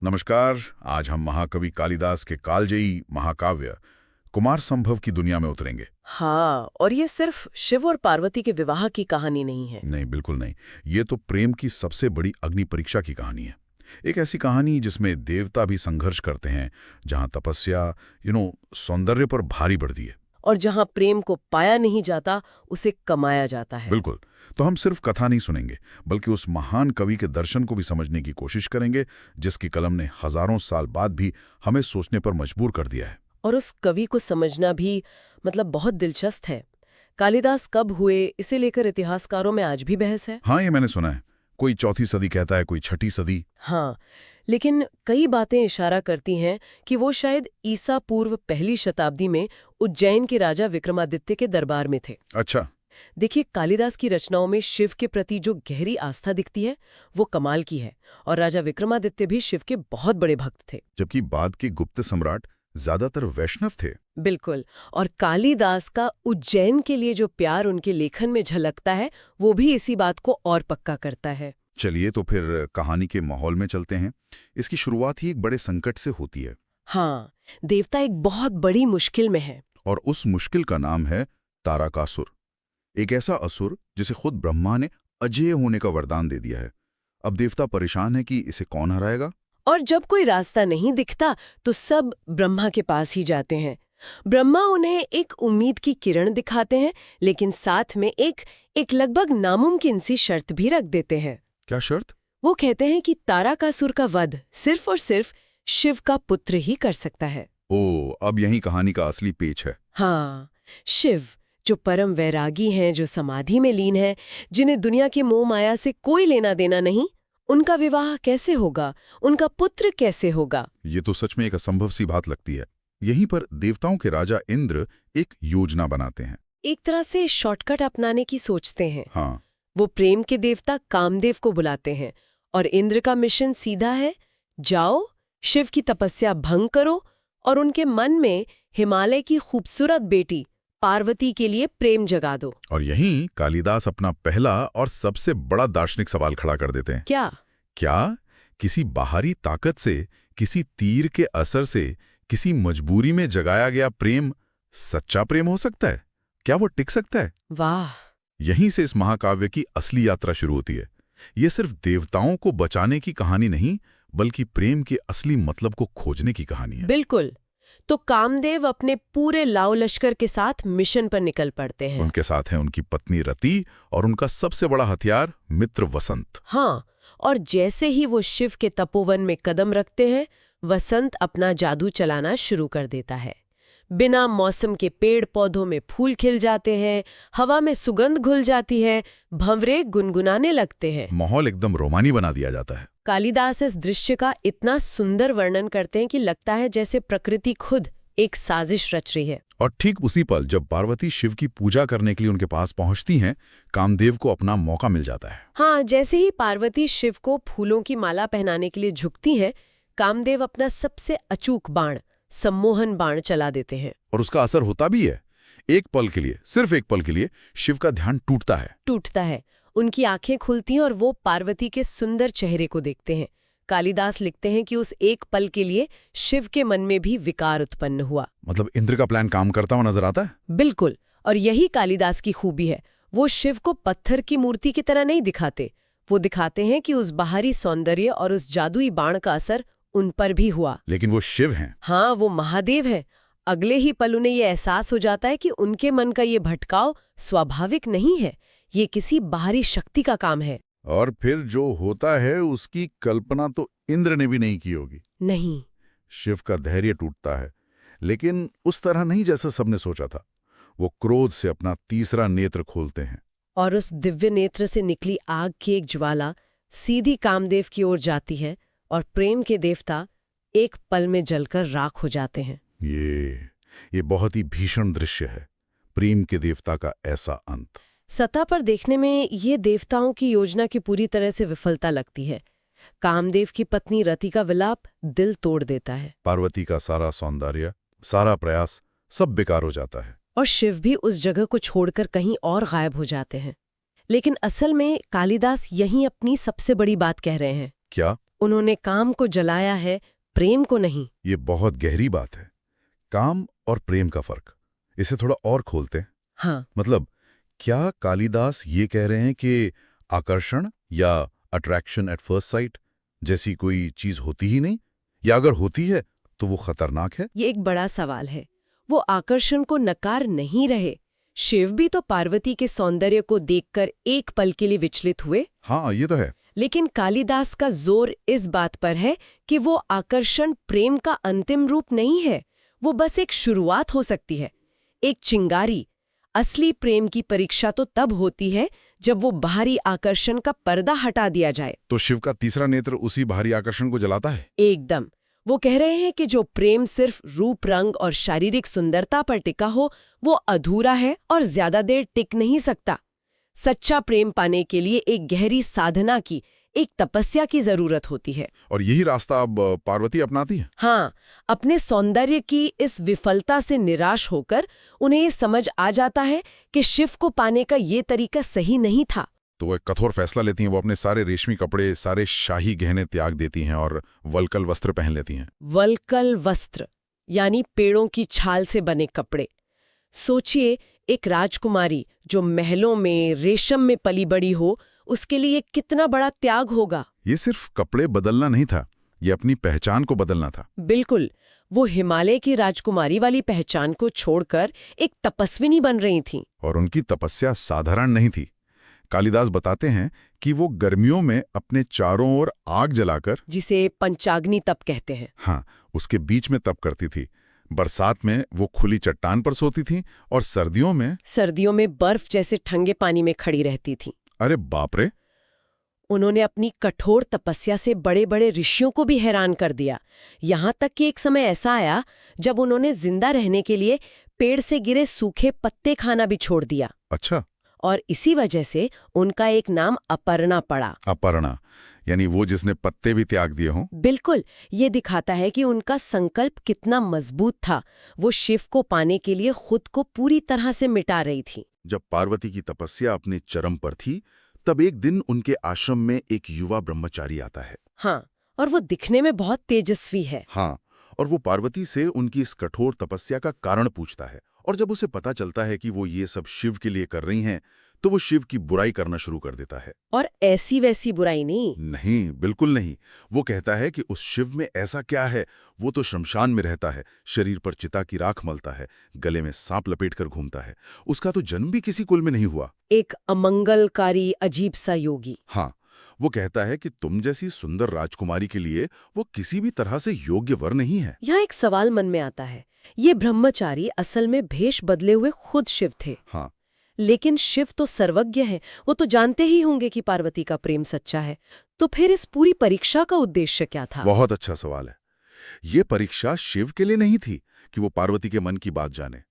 नमस्कार। आज हम महाकवि कालिदास के कालजयी महाकाव्य कुमार संभव की दुनिया में उतरेंगे। हाँ, और ये सिर्फ शिव और पार्वती के विवाह की कहानी नहीं है। नहीं, बिल्कुल नहीं। ये तो प्रेम की सबसे बड़ी अग्नि परीक्षा की कहानी है। एक ऐसी कहानी जिसमें देवता भी संघर्ष करते हैं, जहां तपस्या सौंदर्य पर भारी पड़ती है। और जहाँ प्रेम को पाया नहीं जाता, उसे कमाया जाता है। बिल्कुल। तो हम सिर्फ कथा नहीं सुनेंगे, बल्कि उस महान कवि के दर्शन को भी समझने की कोशिश करेंगे, जिसकी कलम ने हजारों साल बाद भी हमें सोचने पर मजबूर कर दिया है। और उस कवि को समझना भी बहुत दिलचस्प है। कालिदास कब हुए, इसे लेकर इतिहासकारों में आज भी बहस है। हाँ, ये मैंने सुना है। कोई चौथी सदी कहता है, कोई छठी सदी। हाँ, लेकिन कई बातें इशारा करती हैं कि वो शायद ईसा पूर्व पहली शताब्दी में उज्जैन के राजा विक्रमादित्य के दरबार में थे। अच्छा। देखिए, कालिदास की रचनाओं में शिव के प्रति जो गहरी आस्था दिखती है, वो कमाल की है। और राजा विक्रमादित्य भी शिव के बहुत बड़े भक्त थे। जबकि बाद के गुप्त सम्राट ज्यादातर वैष्णव थे। बिल्कुल। और कालिदास का उज्जैन के लिए जो प्यार उनके लेखन में झलकता है, वो भी इसी बात को और पक्का करता है। चलिए तो फिर कहानी के माहौल में चलते हैं। इसकी शुरुआत ही एक बड़े संकट से होती है। हाँ, देवता एक बहुत बड़ी मुश्किल में है। और उस मुश्किल का नाम है तारकासुर। एक ऐसा असुर जिसे खुद ब्रह्मा ने अजेय होने का वरदान दे दिया है। अब देवता परेशान है कि इसे कौन हराएगा। और जब कोई रास्ता नहीं दिखता, तो सब ब्रह्मा के पास ही जाते हैं। ब्रह्मा उन्हें एक उम्मीद की किरण दिखाते हैं, लेकिन साथ में एक लगभग नामुमकिन सी शर्त भी रख देते हैं। क्या शर्त? वो कहते हैं कि तारकासुर का वध सिर्फ और सिर्फ शिव का पुत्र ही कर सकता है। ओ, अब यही कहानी का असली पेच है। हाँ, शिव जो परम वैरागी हैं, जो समाधि में लीन हैं, जिन्हें दुनिया की मोह माया से कोई लेना देना नहीं, उनका विवाह कैसे होगा, उनका पुत्र कैसे होगा? ये तो सच में एक असंभव सी बात लगती है। यहीं पर देवताओं के राजा इंद्र एक योजना बनाते हैं। एक तरह से शॉर्टकट अपनाने की सोचते हैं। हाँ। वो प्रेम के देवता कामदेव को बुलाते हैं, और इंद्र का मिशन सीधा है, जाओ, शिव की तपस्या भंग करो और उनके मन में हिमालय की खूबसूरत बेटी पार्वती के लिए प्रेम जगा दो। और यहीं कालिदास अपना पहला और सबसे बड़ा दार्शनिक सवाल खड़ा कर देते हैं। क्या किसी बाहरी ताकत से, किसी तीर के असर से, किसी मजबूरी में जगाया गया प्रेम सच्चा प्रेम हो सकता है? क्या वो टिक सकता है? वाह! यहीं से इस महाकाव्य की असली यात्रा शुरू होती है। ये सिर्फ देवताओं को बचाने की कहानी नहीं, बल्कि प्रेम के असली मतलब को खोजने की कहानी है। बिल्कुल। तो कामदेव अपने पूरे लाव लश्कर के साथ मिशन पर निकल पड़ते हैं। उनके साथ हैं उनकी पत्नी रति और उनका सबसे बड़ा हथियार मित्र वसंत। हाँ, और जैसे ही वो शिव के तपोवन में कदम रखते हैं, वसंत अपना जादू चलाना शुरू कर देता है। बिना मौसम के पेड़ पौधों में फूल खिल जाते हैं, हवा में सुगंध घुल जाती है, भंवरे गुनगुनाने लगते हैं। माहौल एकदम रोमानी बना दिया जाता है। कालिदास इस दृश्य का इतना सुंदर वर्णन करते हैं कि लगता है जैसे प्रकृति खुद एक साजिश रच रही है। और ठीक उसी पल जब पार्वती शिव की पूजा करने के लिए उनके पास पहुंचती हैं, कामदेव को अपना मौका मिल जाता है। हाँ, जैसे ही पार्वती शिव को फूलों की माला पहनाने के लिए झुकती हैं, कामदेव अपना सबसे अचूक बाण, सम्मोहन बाण चला देते हैं। और उसका असर होता भी है। एक पल के लिए, सिर्फ एक पल के लिए शिव का ध्यान टूटता है। उनकी आंखें खुलती हैं और वो पार्वती के सुंदर चेहरे को देखते हैं। कालिदास लिखते हैं कि उस एक पल के लिए शिव के मन में भी विकार उत्पन्न हुआ। मतलब इंद्र का प्लान काम करता हुआ नजर आता है। बिल्कुल। और यही कालिदास की खूबी है। वो शिव को पत्थर की मूर्ति की तरह नहीं दिखाते। वो दिखाते हैं कि उस बाहरी सौंदर्य और उस जादुई बाण का असर उन पर भी हुआ। लेकिन वो शिव हैं। हाँ, वो महादेव हैं। अगले ही पल उन्हें ये एहसास हो जाता है कि उनके मन का ये भटकाव स्वाभाविक नहीं है, ये किसी बाहरी शक्ति का काम है। और फिर जो होता है उसकी कल्पना तो इंद्र ने भी नहीं की होगी। नहीं। शिव का धैर्य टूटता है, लेकिन उस तरह नहीं जैसा सबने सोचा था। वो क्रोध से अपना तीसरा नेत्र खोलते हैं। और उस दिव्य नेत्र से निकली आग की एक ज्वाला सीधी कामदेव की ओर जाती है, और प्रेम के देवता एक पल में जलकर राख हो जाते हैं। ये बहुत ही भीषण दृश्य है, प्रेम के देवता का ऐसा अंत। सतह पर देखने में ये देवताओं की योजना की पूरी तरह से विफलता लगती है। कामदेव की पत्नी रति का विलाप दिल तोड़ देता है। पार्वती का सारा सौंदर्य, सारा प्रयास, सब बेकार हो जाता है। और शिव भी उस जगह को छोड़कर कहीं और गायब हो जाते हैं। लेकिन असल में कालिदास यहीं अपनी सबसे बड़ी बात कह रहे हैं। क्या? उन्होंने काम को जलाया है, प्रेम को नहीं। ये बहुत गहरी बात है। काम और प्रेम का फर्क, इसे थोड़ा और खोलते हैं। हाँ, मतलब क्या कालिदास ये कह रहे हैं कि आकर्षण या अट्रैक्शन एट फर्स्ट साइट जैसी कोई चीज होती ही नहीं, या अगर होती है तो वो खतरनाक है? ये एक बड़ा सवाल है। वो आकर्षण को नकार नहीं रहे। शिव भी तो पार्वती के सौंदर्य को देखकर एक पल के लिए विचलित हुए। हाँ, ये तो है। लेकिन कालिदास का जोर इस बात पर है कि वो आकर्षण प्रेम का अंतिम रूप नहीं है, वो बस एक शुरुआत हो सकती है, एक चिंगारी। असली प्रेम की परीक्षा तो तब होती है जब वो बाहरी आकर्षण का पर्दा हटा दिया जाए। तो शिव का तीसरा नेत्र उसी बाहरी आकर्षण को जलाता है? एकदम। वो कह रहे हैं कि जो प्रेम सिर्फ रूप रंग और शारीरिक सुंदरता पर टिका हो, वो अधूरा है और ज्यादा देर टिक नहीं सकता। सच्चा प्रेम पाने के लिए एक गहरी साधना की, एक तपस्या की जरूरत होती है। और यही रास्ता अब पार्वती अपनाती है? हाँ, अपने सौंदर्य की इस विफलता से निराश होकर उन्हें ये समझ आ जाता है कि शिव को पाने का ये तरीका सही नहीं था। तो वो एक कठोर फैसला लेती हैं। वो अपने सारे रेशमी कपड़े, सारे शाही गहने त्याग देती हैं और वल्कल वस्त्र पहन लेती हैं। वल्कल वस्त्र यानी पेड़ों की छाल से बने कपड़े। सोचिए, एक राजकुमारी जो महलों में रेशम में पली बड़ी हो, उसके लिए कितना बड़ा त्याग होगा। ये सिर्फ कपड़े बदलना नहीं था, ये अपनी पहचान को बदलना था। बिल्कुल, वो हिमालय की राजकुमारी वाली पहचान को छोड़कर एक तपस्विनी बन रही थीं। और उनकी तपस्या साधारण नहीं थी। कालिदास बताते हैं कि वो गर्मियों में अपने चारों ओर आग जलाकर, जिसे पंचाग्नि तप कहते हैं, हाँ, उसके बीच में तप करती थी। बरसात में वो खुली चट्टान पर सोती थी और सर्दियों में बर्फ जैसे ठंगे पानी में खड़ी रहती थीं। अरे बाप रे! उन्होंने अपनी कठोर तपस्या से बड़े बड़े ऋषियों को भी हैरान कर दिया। यहाँ तक कि एक समय ऐसा आया जब उन्होंने जिंदा रहने के लिए पेड़ से गिरे सूखे पत्ते खाना भी छोड़ दिया। अच्छा। और इसी वजह से उनका एक नाम अपर्णा पड़ा। अपर्णा यानी वो जिसने पत्ते भी त्याग दिए हों। बिल्कुल, ये दिखाता है कि उनका संकल्प कितना मजबूत था। वो शिव को पाने के लिए खुद को पूरी तरह से मिटा रही थी। जब पार्वती की तपस्या अपने चरम पर थी, तब एक दिन उनके आश्रम में एक युवा ब्रह्मचारी आता है। हाँ, और वो दिखने में बहुत तेजस्वी है। हाँ, और वो पार्वती से उनकी इस कठोर तपस्या का कारण पूछता है। और जब उसे पता चलता है कि वो ये सब शिव के लिए कर रही हैं, तो वो शिव की बुराई करना शुरू कर देता है। और ऐसी वैसी बुराई नहीं। नहीं, बिल्कुल नहीं। वो कहता है कि उस शिव में ऐसा क्या है, वो तो शमशान में रहता है, शरीर पर चिता की राख मलता है, गले में सांप लपेटकर घूमता है, उसका तो जन्म भी किसी कुल में नहीं हुआ। एक अमंगलकारी अजीब सा योगी। हाँ, वो कहता है कि तुम जैसी सुंदर राजकुमारी के लिए वो किसी भी तरह से योग्य वर नहीं है। यहाँ एक सवाल मन में आता है, ये ब्रह्मचारी असल में भेष बदले हुए खुद शिव थे। हाँ, लेकिन शिव तो सर्वज्ञ है, वो तो जानते ही होंगे कि पार्वती का प्रेम सच्चा है। तो फिर इस पूरी परीक्षा का उद्देश्य क्या था? बहुत अच्छा सवाल है। ये परीक्षा शिव के लिए नहीं थी कि वो पार्वती के मन की बात जाने।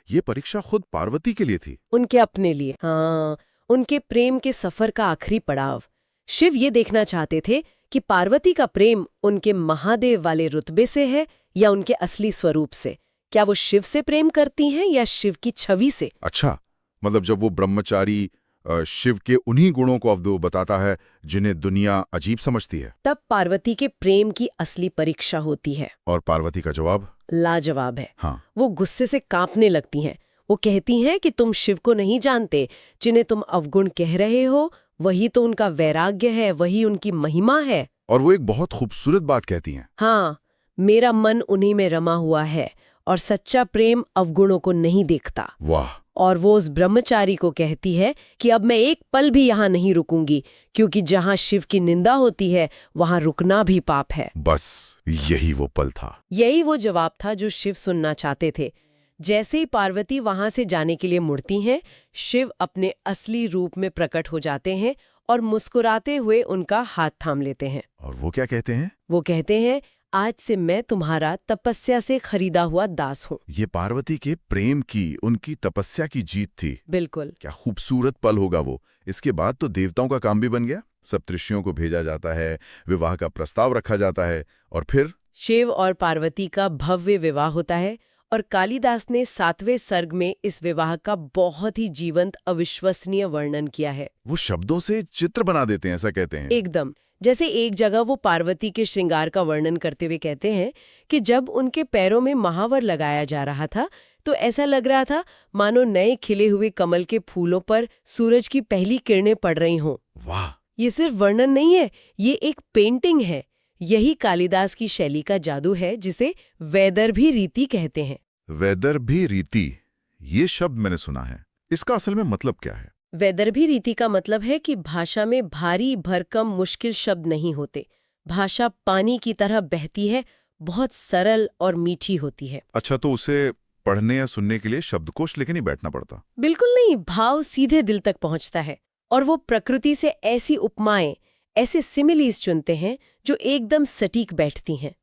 ये परीक्षा खुद पार्वती के लिए थी, उनके अपने लिए। हाँ, उनके प्रेम के सफर का आखिरी पड़ाव। शिव ये देखना चाहते थे कि पार्वती का प्रेम उनके महादेव वाले रुतबे से है या उनके असली स्वरूप से। क्या वो शिव से प्रेम करती हैं या शिव की छवि से? अच्छा, मतलब जब वो ब्रह्मचारी शिव के उन्हीं गुणों को अवधो बताता है जिन्हें दुनिया अजीब समझती है, तब पार्वती के प्रेम की असली परीक्षा होती है। और पार्वती का जवाब लाजवाब है। हाँ, वो गुस्से से कांपने लगती हैं। वो कहती हैं कि तुम शिव को नहीं जानते, जिन्हें तुम अवगुण कह रहे हो वही तो उनका वैराग्य है, वही उनकी महिमा है। और वो एक बहुत खूबसूरत बात कहती हैं। हाँ, मेरा मन उन्हीं में रमा हुआ है और सच्चा प्रेम अवगुणों को नहीं देखता। वाह! और वो उस ब्रह्मचारी को कहती है कि अब मैं एक पल भी यहाँ नहीं रुकूंगी, क्योंकि जहाँ शिव की निंदा होती है वहाँ रुकना भी पाप है। बस यही वो पल था। यही वो जवाब था जो शिव सुनना चाहते थे। जैसे ही पार्वती वहां से जाने के लिए मुड़ती हैं, शिव अपने असली रूप में प्रकट हो जाते हैं और मुस्कुराते हुए उनका हाथ थाम लेते हैं। और वो क्या कहते हैं? वो कहते हैं, आज से मैं तुम्हारा तपस्या से खरीदा हुआ दास हूँ। ये पार्वती के प्रेम की, उनकी तपस्या की जीत थी। बिल्कुल। क्या खूबसूरत पल होगा वो। इसके बाद तो देवताओं का काम भी बन गया। सप्तऋषियों को भेजा जाता है, विवाह का प्रस्ताव रखा जाता है, और फिर शिव और पार्वती का भव्य विवाह होता है। और कालिदास ने 7वें सर्ग में इस विवाह का बहुत ही जीवंत अविश्वसनीय वर्णन किया है। वो शब्दों से चित्र बना देते हैं, ऐसा कहते हैं। एकदम। जैसे एक जगह वो पार्वती के श्रृंगार का वर्णन करते हुए कहते हैं कि जब उनके पैरों में महावर लगाया जा रहा था तो ऐसा लग रहा था मानो नए खिले हुए कमल के फूलों पर सूरज की पहली किरणें पड़ रही हों। वाह! ये सिर्फ वर्णन नहीं है, ये एक पेंटिंग है। यही कालिदास की शैली का जादू है, जिसे वैदर्भी रीति कहते हैं। वैदर्भी रीति, ये शब्द मैंने सुना है। इसका असल में मतलब क्या है? वैदर्भी रीति का मतलब है कि भाषा में भारी भरकम मुश्किल शब्द नहीं होते। भाषा पानी की तरह बहती है, बहुत सरल और मीठी होती है। अच्छा, तो उसे पढ़ने या सुनने के लिए शब्दकोश लेके नहीं बैठना पड़ता? बिल्कुल नहीं, भाव सीधे दिल तक पहुंचता है। और वो प्रकृति से ऐसी उपमाएं, ऐसे सिमिलीज चुनते हैं जो एकदम सटीक बैठती हैं।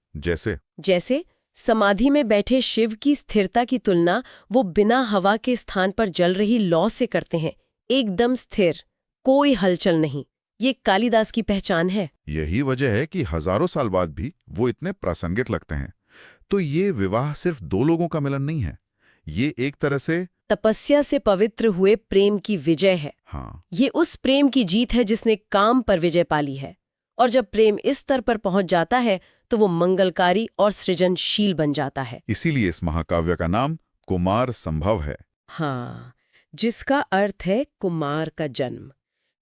जैसे समाधि में बैठे शिव की स्थिरता की तुलना वो बिना हवा के स्थान पर जल रही लौ से करते हैं। एकदम स्थिर, कोई हलचल नहीं। ये कालिदास की पहचान है। यही वजह है कि हजारों साल बाद भी वो इतने प्रासंगिक लगते हैं। तो ये विवाह सिर्फ दो लोगों का मिलन नहीं है, ये एक तरह से तपस्या से पवित्र हुए प्रेम की विजय है। हाँ, ये उस प्रेम की जीत है जिसने काम पर विजय पाली है। और जब प्रेम इस स्तर पर पहुंच जाता है तो वो मंगलकारी और सृजनशील बन जाता है। इसीलिए इस महाकाव्य का नाम कुमार संभव है। हाँ, जिसका अर्थ है कुमार का जन्म,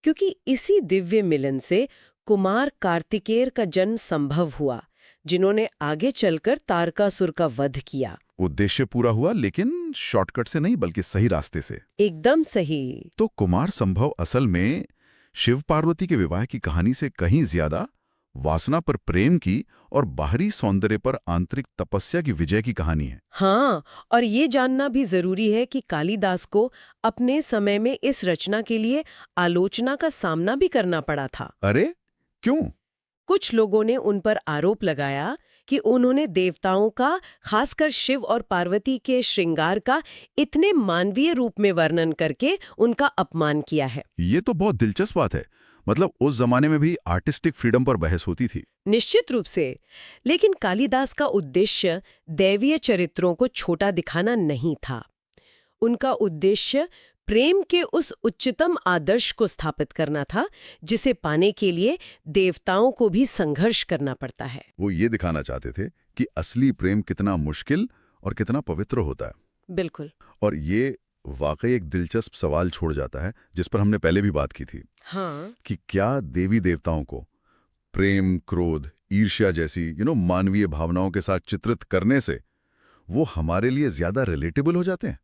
क्योंकि इसी दिव्य मिलन से कुमार कार्तिकेय का जन्म संभव हुआ, जिन्होंने आगे चलकर तारकासुर का वध किया। उद्देश्य पूरा हुआ, लेकिन शॉर्टकट से नहीं बल्कि सही रास्ते से। एकदम सही। तो कुमार संभव असल में शिव पार्वती के विवाह की कहानी से कहीं ज्यादा वासना पर प्रेम की और बाहरी सौंदर्य पर आंतरिक तपस्या की विजय की कहानी है। हाँ, और ये जानना भी जरूरी है कि कालिदास को अपने समय में इस रचना के लिए आलोचना का सामना भी करना पड़ा था। अरे क्यों? कुछ लोगों ने उन पर आरोप लगाया कि उन्होंने देवताओं का, खासकर शिव और पार्वती के श्रृंगार का इतने मानवीय रूप में वर्णन करके उनका अपमान किया है। ये तो बहुत दिलचस्प बात है। मतलब उस जमाने में भी आर्टिस्टिक फ्रीडम पर बहस होती थी। निश्चित रूप से। लेकिन कालिदास का उद्देश्य दैवीय चरित्रों को छोटा दिखाना नहीं था। उनका उद्देश्य प्रेम के उस उच्चतम आदर्श को स्थापित करना था, जिसे पाने के लिए देवताओं को भी संघर्ष करना पड़ता है। वो ये दिखाना चाहते थे कि असली प्रेम कितना मुश्किल और कितना पवित्र होता है। बिल्कुल। और ये वाकई एक दिलचस्प सवाल छोड़ जाता है, जिस पर हमने पहले भी बात की थी। हाँ। कि क्या देवी देवताओं को प्रेम, क्रोध, ईर्ष्या जैसी मानवीय भावनाओं के साथ चित्रित करने से वो हमारे लिए ज्यादा रिलेटेबल हो जाते हैं,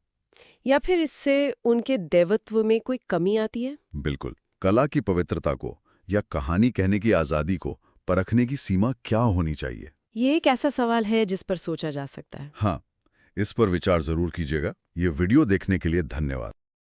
या फिर इससे उनके देवत्व में कोई कमी आती है? बिल्कुल। कला की पवित्रता को या कहानी कहने की आजादी को परखने की सीमा क्या होनी चाहिए? ये एक ऐसा सवाल है जिस पर सोचा जा सकता है। हाँ, इस पर विचार जरूर कीजिएगा। ये वीडियो देखने के लिए धन्यवाद।